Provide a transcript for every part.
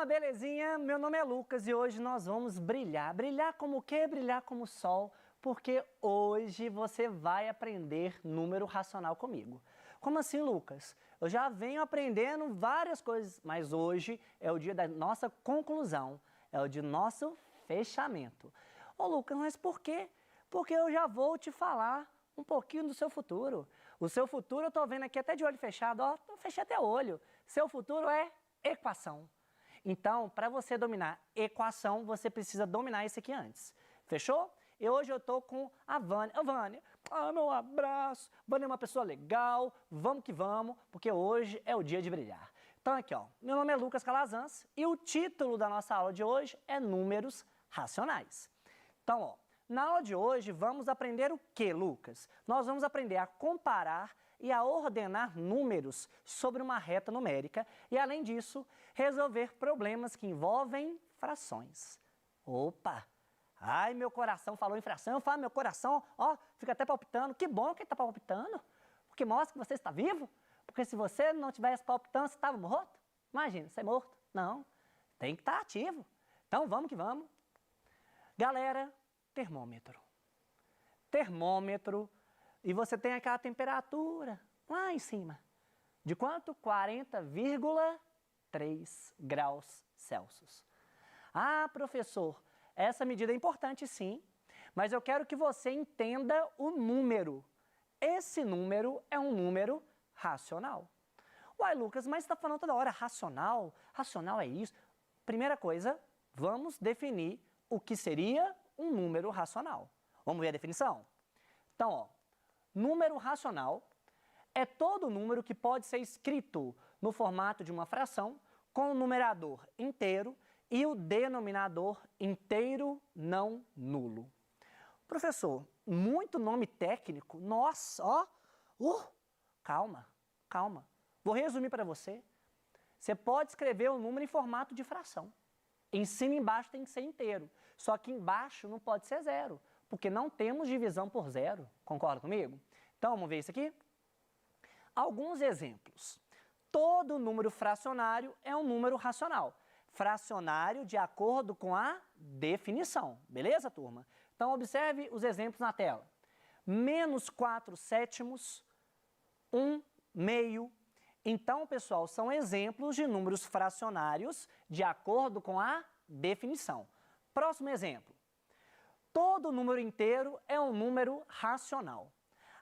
Turma, belezinha? Meu nome é Lucas e hoje nós vamos brilhar. Brilhar como o quê? Brilhar como o sol, porque hoje você vai aprender número racional comigo. Como assim, Lucas? Eu já venho aprendendo várias coisas, mas hoje é o dia da nossa conclusão, é o dia do nosso fechamento. Ô Lucas, mas por quê? Porque eu já vou te falar um pouquinho do seu futuro. O seu futuro eu tô vendo aqui até de olho fechado, ó, eu fechei até o olho. Seu futuro é equação. Então, para você dominar equação, você precisa dominar isso aqui antes. Fechou? E hoje eu tô com a Vânia. Ô, Vânia, meu abraço. Vânia é uma pessoa legal. Vamos que vamos, porque hoje é o dia de brilhar. Então aqui, ó. Meu nome é Lucas Calazans e o título da nossa aula de hoje é Números Racionais. Então, ó, na aula de hoje vamos aprender o que, Lucas? Nós vamos aprender a comparar e a ordenar números sobre uma reta numérica e, além disso, resolver problemas que envolvem frações. Opa! Ai, meu coração falou em fração, fala meu coração, ó, fica até palpitando. Que bom que ele está palpitando, porque mostra que você está vivo. Porque se você não tivesse palpitando, você estava morto. Imagina, você é morto. Não, tem que estar ativo. Então vamos que vamos. Galera, termômetro. Termômetro, e você tem aquela temperatura lá em cima. De quanto? 40,3 graus Celsius. Ah, professor, essa medida é importante sim, mas eu quero que você entenda o número. Esse número é um número racional. Uai, Lucas, mas você está falando toda hora racional? Racional é isso? Primeira coisa, vamos definir o que seria um número racional. Vamos ver a definição? Então, ó, número racional é todo número que pode ser escrito no formato de uma fração com o numerador inteiro e o denominador inteiro não nulo. Professor, muito nome técnico? Nossa, ó, calma, calma. Vou resumir para você. Você pode escrever o número em formato de fração. Em cima e embaixo tem que ser inteiro. Só que embaixo não pode ser zero, porque não temos divisão por zero. Concorda comigo? Então, vamos ver isso aqui? Alguns exemplos. Todo número fracionário é um número racional. Fracionário de acordo com a definição. Beleza, turma? Então, observe os exemplos na tela. Menos 4 sétimos, 1 meio. Então, pessoal, são exemplos de números fracionários de acordo com a definição. Próximo exemplo. Todo número inteiro é um número racional.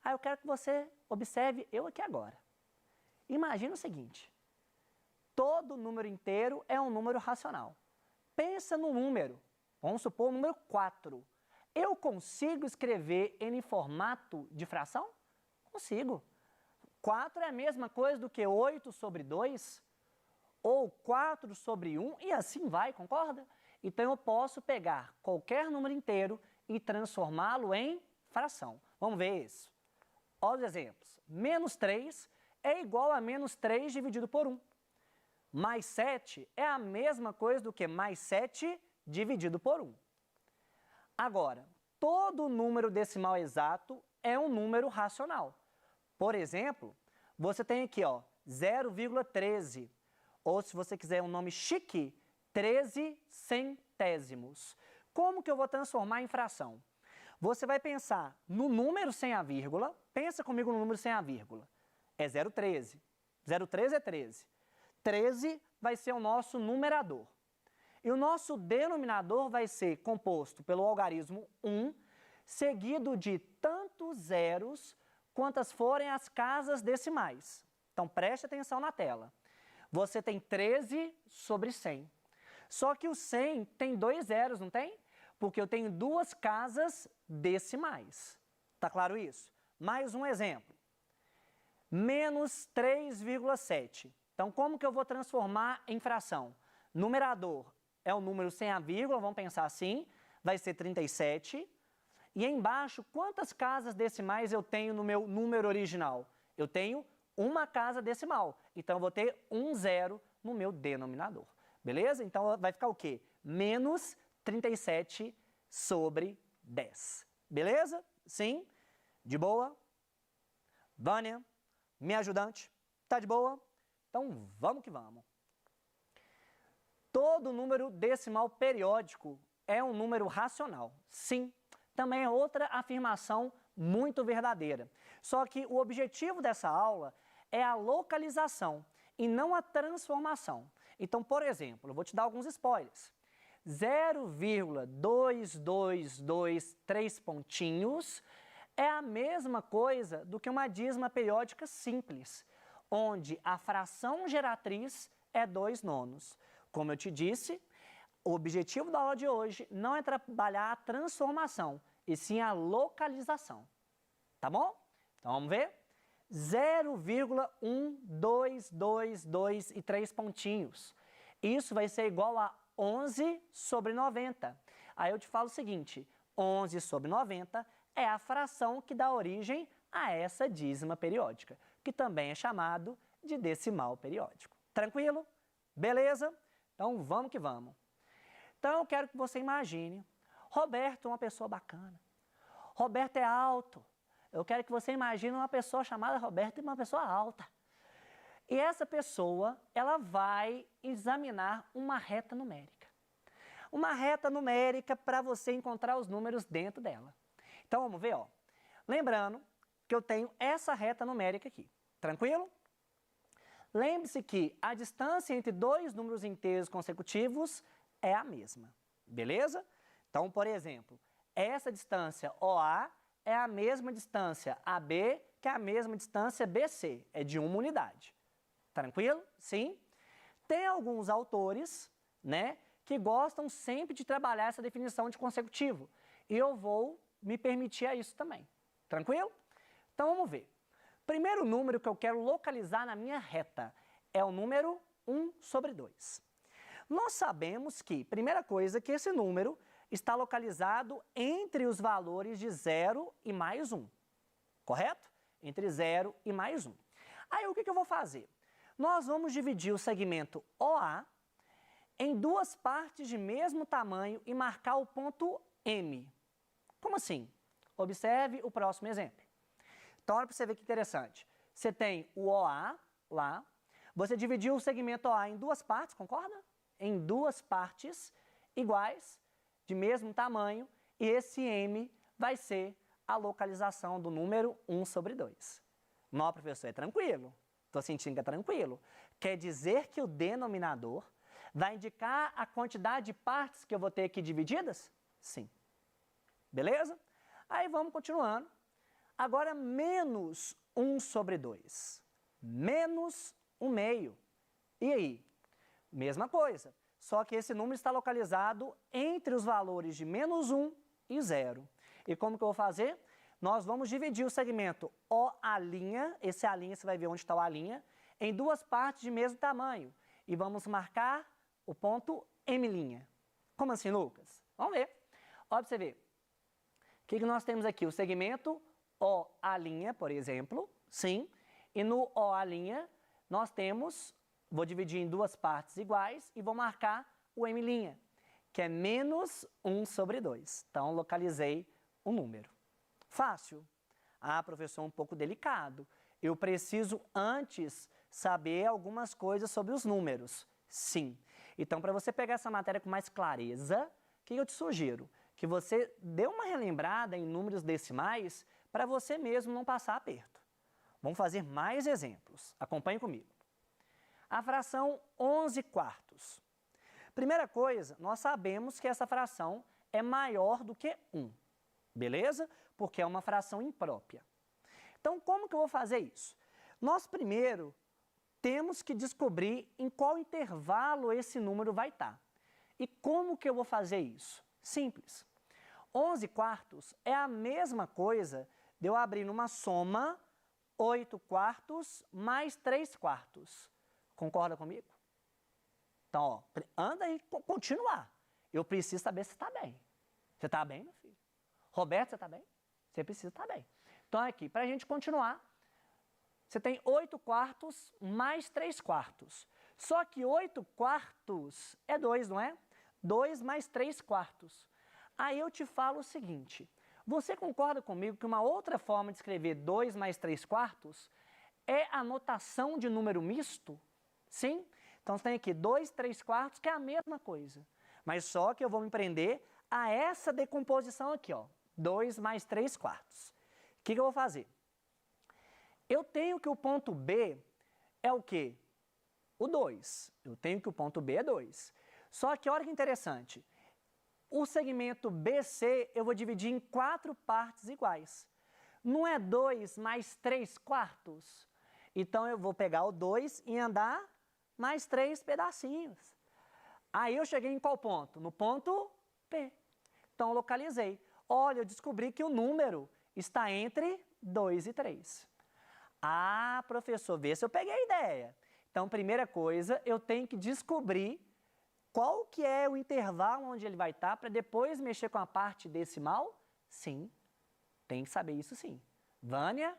Aí eu quero que você observe eu aqui agora. Imagina o seguinte. Todo número inteiro é um número racional. Pensa no número. Vamos supor o número 4. Eu consigo escrever ele em formato de fração? Consigo. 4 é a mesma coisa do que 8 sobre 2, ou 4 sobre 1, e assim vai, concorda? Então eu posso pegar qualquer número inteiro e transformá-lo em fração. Vamos ver isso. Olha os exemplos. Menos 3 é igual a menos 3 dividido por 1. Mais 7 é a mesma coisa do que mais 7 dividido por 1. Agora, todo número decimal exato é um número racional. Por exemplo, você tem aqui, ó, 0,13, ou se você quiser um nome chique, 13 centésimos. Como que eu vou transformar em fração? Você vai pensar no número sem a vírgula, pensa comigo no número sem a vírgula, é 0,13. 0,13 é 13. 13 vai ser o nosso numerador. E o nosso denominador vai ser composto pelo algarismo 1, seguido de tantos zeros quantas forem as casas decimais. Então preste atenção na tela. Você tem 13 sobre 100. Só que o 100 tem 2 zeros, não tem? Porque eu tenho duas casas decimais. Tá claro isso? Mais um exemplo. Menos 3,7. Então como que eu vou transformar em fração? Numerador é o número sem a vírgula, vamos pensar assim, vai ser 37. E embaixo, quantas casas decimais eu tenho no meu número original? Eu tenho uma casa decimal. Então, eu vou ter um zero no meu denominador. Beleza? Então, vai ficar o quê? Menos 37 sobre 10. Beleza? Sim? De boa? Vânia, minha ajudante, tá de boa? Então, vamos que vamos. todo número decimal periódico é um número racional. Sim, também é outra afirmação muito verdadeira. Só que o objetivo dessa aula é a localização e não a transformação. Então, por exemplo, eu vou te dar alguns spoilers. 0,2223 pontinhos é a mesma coisa do que uma dízima periódica simples, onde a fração geratriz é 2/9. Como eu te disse, o objetivo da aula de hoje não é trabalhar a transformação, e sim a localização. Tá bom? Então vamos ver? 0,1222 e 3 pontinhos. Isso vai ser igual a 11/90. Aí eu te falo o seguinte, 11/90 é a fração que dá origem a essa dízima periódica, que também é chamado de decimal periódico. Tranquilo? Beleza? Então vamos que vamos. Então eu quero que você imagine, Roberto é uma pessoa bacana, Roberto é alto. Eu quero que você imagine uma pessoa chamada Roberto e uma pessoa alta. E essa pessoa, ela vai examinar uma reta numérica. Uma reta numérica para você encontrar os números dentro dela. Então vamos ver, ó. Lembrando que eu tenho essa reta numérica aqui. Tranquilo? Lembre-se que a distância entre dois números inteiros consecutivos é a mesma. Beleza? Então, por exemplo, essa distância OA é a mesma distância AB, que é a mesma distância BC, é de uma unidade. Tranquilo? Sim? Tem alguns autores, né, que gostam sempre de trabalhar essa definição de consecutivo, e eu vou me permitir a isso também. Tranquilo? Então vamos ver. Primeiro número que eu quero localizar na minha reta é o número 1/2. Nós sabemos que, primeira coisa, que esse número está localizado entre os valores de 0 e mais 1, correto? Entre 0 e mais 1. Aí o que eu vou fazer? Nós vamos dividir o segmento OA em duas partes de mesmo tamanho e marcar o ponto M. Como assim? Observe o próximo exemplo. Então, olha para você ver que interessante. Você tem o OA lá, você dividiu o segmento OA em duas partes, concorda? Em duas partes iguais, de mesmo tamanho, e esse M vai ser a localização do número 1/2. Não, professor, é tranquilo. Estou sentindo que é tranquilo. Quer dizer que o denominador vai indicar a quantidade de partes que eu vou ter aqui divididas? Sim. Beleza? Aí vamos continuando. Agora, menos 1/2. Menos 1/2. E aí? Mesma coisa. Só que esse número está localizado entre os valores de menos 1 e 0. E como que eu vou fazer? Nós vamos dividir o segmento OA', esse A', você vai ver onde está o A', em duas partes de mesmo tamanho. E vamos marcar o ponto M'. Como assim, Lucas? Vamos ver. Olha para você ver. O que nós temos aqui? O segmento OA', por exemplo, sim. E no OA' nós temos, vou dividir em duas partes iguais e vou marcar o M', que é menos 1/2. Então, localizei o número. Fácil? Ah, professor, um pouco delicado. Eu preciso antes saber algumas coisas sobre os números. Sim. Então, para você pegar essa matéria com mais clareza, o que eu te sugiro? Que você dê uma relembrada em números decimais para você mesmo não passar aperto. Vamos fazer mais exemplos. Acompanhe comigo. A fração 11/4. Primeira coisa, nós sabemos que essa fração é maior do que 1. Beleza? Porque é uma fração imprópria. Então, como que eu vou fazer isso? Nós primeiro temos que descobrir em qual intervalo esse número vai estar. E como que eu vou fazer isso? Simples. 11/4 é a mesma coisa de eu abrir numa soma 8/4 mais 3/4. Concorda comigo? Então, ó, anda aí, continuar. Eu preciso saber se está bem. Você está bem, meu filho? Roberto, você está bem? Você precisa estar bem. Então, aqui, para a gente continuar, você tem 8/4 mais 3/4. Só que 8/4 é 2, não é? 2 mais 3/4. Aí eu te falo o seguinte, você concorda comigo que uma outra forma de escrever 2 mais 3/4 é a notação de número misto? Sim? Então, você tem aqui 2 3/4, que é a mesma coisa. Mas só que eu vou me prender a essa decomposição aqui, ó. 2 mais 3/4. O que eu vou fazer? Eu tenho que o ponto B é o quê? O 2. Eu tenho que o ponto B é 2. Só que olha que interessante. O segmento BC eu vou dividir em 4 partes iguais. Não é 2 mais 3/4? Então, eu vou pegar o 2 e andar mais 3 pedacinhos. Aí, eu cheguei em qual ponto? No ponto P. Então, eu localizei. Olha, eu descobri que o número está entre 2 e 3. Ah, professor, vê se eu peguei a ideia. Então, primeira coisa, eu tenho que descobrir qual que é o intervalo onde ele vai estar para depois mexer com a parte decimal? Sim, tem que saber isso sim. Vânia,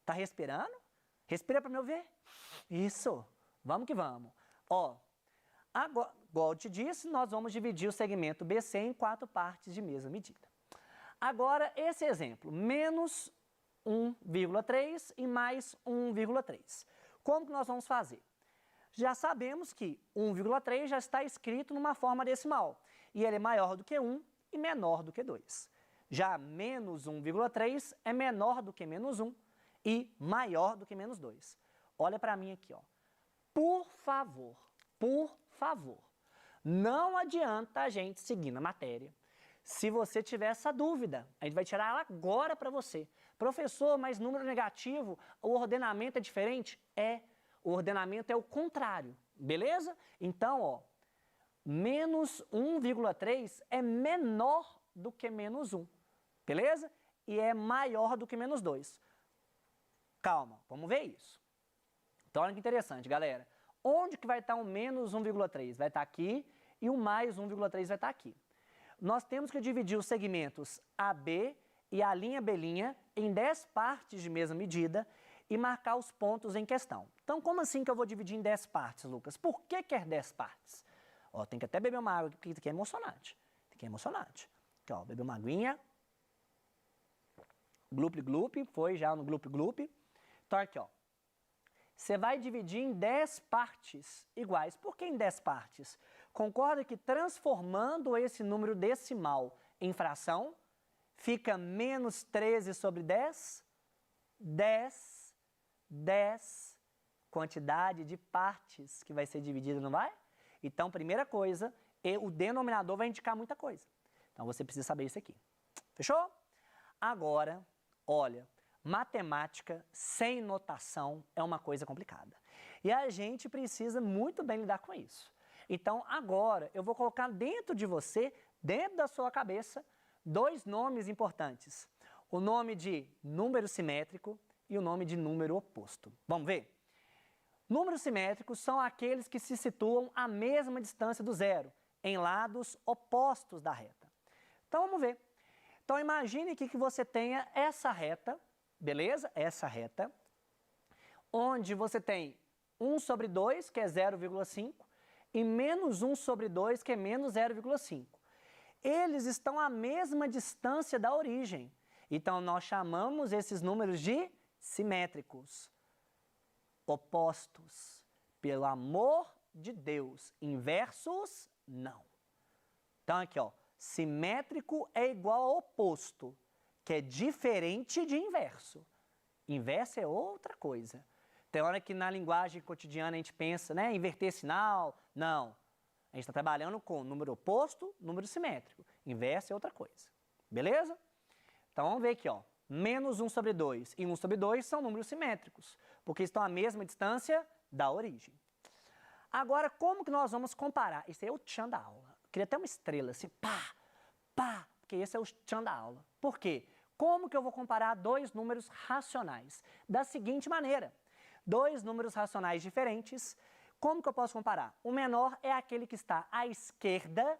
tá respirando? Respira para me ouvir. Isso, vamos que vamos. Ó, agora, igual eu te disse, nós vamos dividir o segmento BC em 4 partes de mesma medida. Agora, esse exemplo, menos 1,3 e mais 1,3. Como que nós vamos fazer? Já sabemos que 1,3 já está escrito numa forma decimal, e ele é maior do que 1 e menor do que 2. Já menos 1,3 é menor do que menos 1 e maior do que menos 2. Olha para mim aqui, ó. Por favor, não adianta a gente seguir na matéria. Se você tiver essa dúvida, a gente vai tirar ela agora para você. Professor, mas número negativo, o ordenamento é diferente? É. O ordenamento é o contrário, beleza? Então, ó, menos 1,3 é menor do que menos 1, beleza? E é maior do que menos 2. Calma, vamos ver isso. Então, olha que interessante, galera. Onde que vai estar o menos 1,3? Vai estar aqui e o mais 1,3 vai estar aqui. Nós temos que dividir os segmentos AB e a linha B' em 10 partes de mesma medida e marcar os pontos em questão. Então, como assim que eu vou dividir em 10 partes, Lucas? Por que quer 10 partes? Ó, tem que até beber uma água, porque isso aqui é emocionante. Isso aqui é emocionante. Aqui, ó, beber uma aguinha. Glup, glup, foi já no glup, glup. Então, aqui, ó. Você vai dividir em 10 partes iguais. Por que em 10 partes? Concorda que transformando esse número decimal em fração, fica menos 13 sobre 10? 10, quantidade de partes que vai ser dividida, não vai? Então, primeira coisa, o denominador vai indicar muita coisa. Então, você precisa saber isso aqui. Fechou? Agora, olha, matemática sem notação é uma coisa complicada. E a gente precisa muito bem lidar com isso. Então, agora, eu vou colocar dentro de você, dentro da sua cabeça, 2 nomes importantes. O nome de número simétrico e o nome de número oposto. Vamos ver? Números simétricos são aqueles que se situam à mesma distância do zero, em lados opostos da reta. Então, vamos ver. Então, imagine que você tenha essa reta, beleza? Essa reta, onde você tem 1 sobre 2, que é 0,5, e menos 1 sobre 2, que é menos 0,5. Eles estão à mesma distância da origem. Então, nós chamamos esses números de simétricos. Opostos. Pelo amor de Deus. Inversos, não. Então, aqui, ó. Simétrico é igual a oposto, que é diferente de inverso. Inverso é outra coisa. Tem hora que na linguagem cotidiana a gente pensa, né, inverter sinal. Não. A gente está trabalhando com número oposto, número simétrico. Inverso é outra coisa. Beleza? Então, vamos ver aqui, ó. Menos 1 sobre 2 e 1 sobre 2 são números simétricos, porque estão à mesma distância da origem. Agora, como que nós vamos comparar? Esse aí é o tchan da aula. Eu queria até uma estrela, assim, pá, pá, porque esse é o tchan da aula. Por quê? Como que eu vou comparar 2 números racionais? Da seguinte maneira, 2 números racionais diferentes, como que eu posso comparar? O menor é aquele que está à esquerda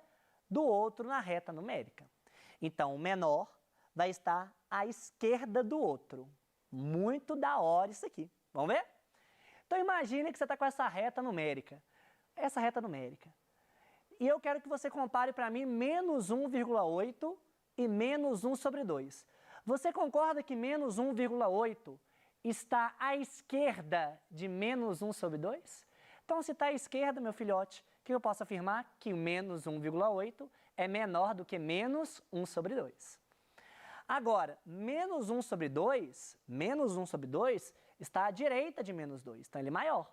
do outro na reta numérica. Então, o menor vai estar à esquerda do outro. Muito da hora isso aqui. Vamos ver? Então, imagine que você está com essa reta numérica. Essa reta numérica. E eu quero que você compare para mim menos 1,8 e menos 1 sobre 2. Você concorda que menos 1,8 está à esquerda de menos 1 sobre 2? Então, se está à esquerda, meu filhote, o que eu posso afirmar? Que o menos 1,8 é menor do que menos 1 sobre 2. Agora, menos 1 sobre 2, está à direita de menos 2, então ele é maior.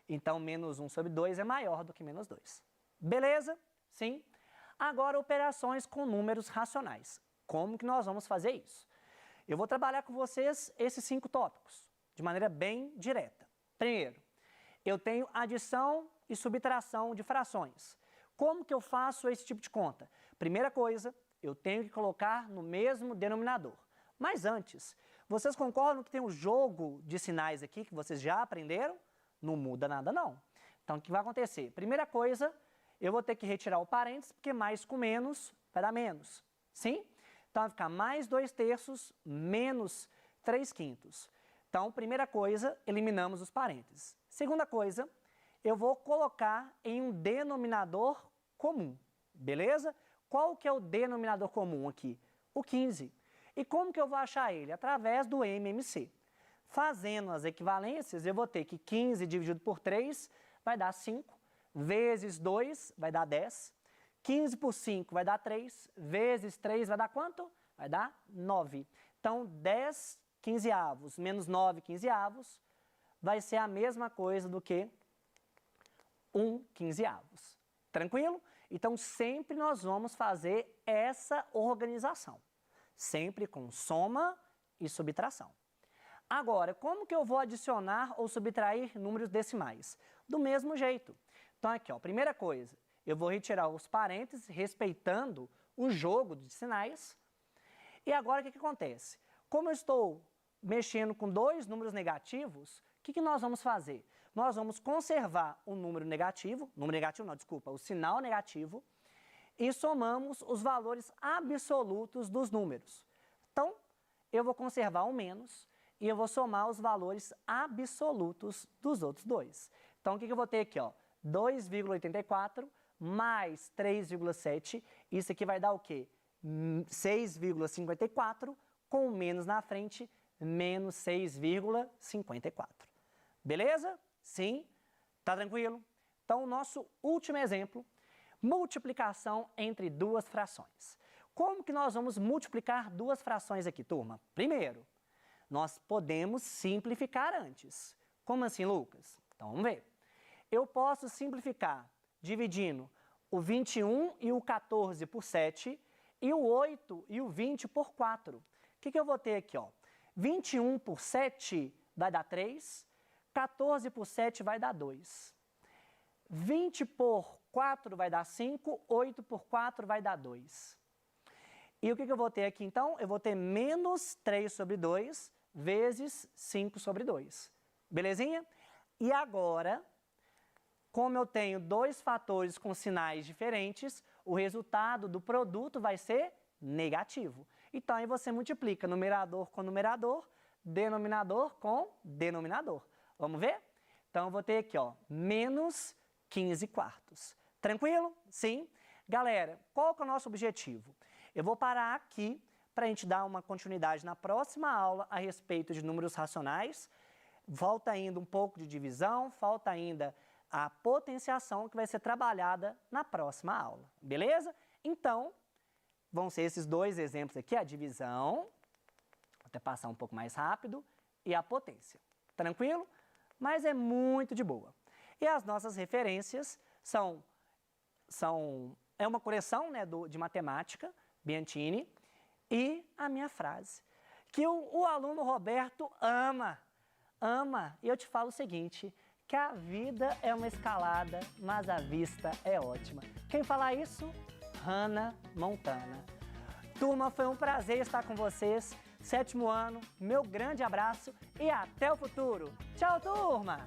Então, menos 1 sobre 2 é maior do que menos 2. Beleza? Sim? Agora, operações com números racionais. Como que nós vamos fazer isso? Eu vou trabalhar com vocês esses 5 tópicos, de maneira bem direta. Primeiro, eu tenho adição e subtração de frações. Como que eu faço esse tipo de conta? Primeira coisa, eu tenho que colocar no mesmo denominador. Mas antes, vocês concordam que tem um jogo de sinais aqui que vocês já aprenderam? Não muda nada não. Então, o que vai acontecer? Primeira coisa, eu vou ter que retirar o parênteses, porque mais com menos vai dar menos. Sim? Então, vai ficar mais 2/3 menos 3/5. Então, primeira coisa, eliminamos os parênteses. Segunda coisa, eu vou colocar em um denominador comum. Beleza? Qual que é o denominador comum aqui? O 15. E como que eu vou achar ele? Através do MMC. Fazendo as equivalências, eu vou ter que 15 dividido por 3 vai dar 5, vezes 2 vai dar 10, 15 por 5 vai dar 3, vezes 3 vai dar quanto? Vai dar 9. Então, 10 quinzeavos menos 9 quinzeavos vai ser a mesma coisa do que 1 quinzeavos. Tranquilo? Então, sempre nós vamos fazer essa organização. Sempre com soma e subtração. Agora, como que eu vou adicionar ou subtrair números decimais? Do mesmo jeito. Então, aqui, ó, primeira coisa, eu vou retirar os parênteses, respeitando o jogo de sinais. E agora, o que acontece? Como eu estou mexendo com 2 números negativos, o que nós vamos fazer? Nós vamos conservar o número negativo, o sinal negativo, e somamos os valores absolutos dos números. Então, eu vou conservar o menos e eu vou somar os valores absolutos dos outros 2. Então, o que eu vou ter aqui? 2,84 mais 3,7, isso aqui vai dar o quê? 6,54, com o menos na frente, menos 6,54. Beleza? Sim? Tá tranquilo? Então, o nosso último exemplo, multiplicação entre 2 frações. Como que nós vamos multiplicar 2 frações aqui, turma? Primeiro, nós podemos simplificar antes. Como assim, Lucas? Então, vamos ver. Eu posso simplificar dividindo o 21 e o 14 por 7 e o 8 e o 20 por 4. O que eu vou ter aqui? 21 por 7 vai dar 3, 14 por 7 vai dar 2. 20 por 4 vai dar 5, 8 por 4 vai dar 2. E o que eu vou ter aqui, então? Eu vou ter menos 3 sobre 2 vezes 5 sobre 2. Belezinha? E agora, como eu tenho 2 fatores com sinais diferentes, o resultado do produto vai ser negativo. Então, aí você multiplica numerador com numerador, denominador com denominador. Vamos ver? Então, eu vou ter aqui, menos 15 quartos. Tranquilo? Sim? Galera, qual que é o nosso objetivo? Eu vou parar aqui para a gente dar uma continuidade na próxima aula a respeito de números racionais. Falta ainda um pouco de divisão, falta ainda a potenciação que vai ser trabalhada na próxima aula. Beleza? Então, vão ser esses 2 exemplos aqui, a divisão, vou até passar um pouco mais rápido, e a potência. Tranquilo? Mas é muito de boa. E as nossas referências é uma coleção, né, de matemática, Bianchini, e a minha frase, que o aluno Roberto ama. E eu te falo o seguinte, que a vida é uma escalada, mas a vista é ótima. Quem fala isso? Hannah Montana. Turma, foi um prazer estar com vocês. 7º ano, meu grande abraço e até o futuro. Tchau, turma!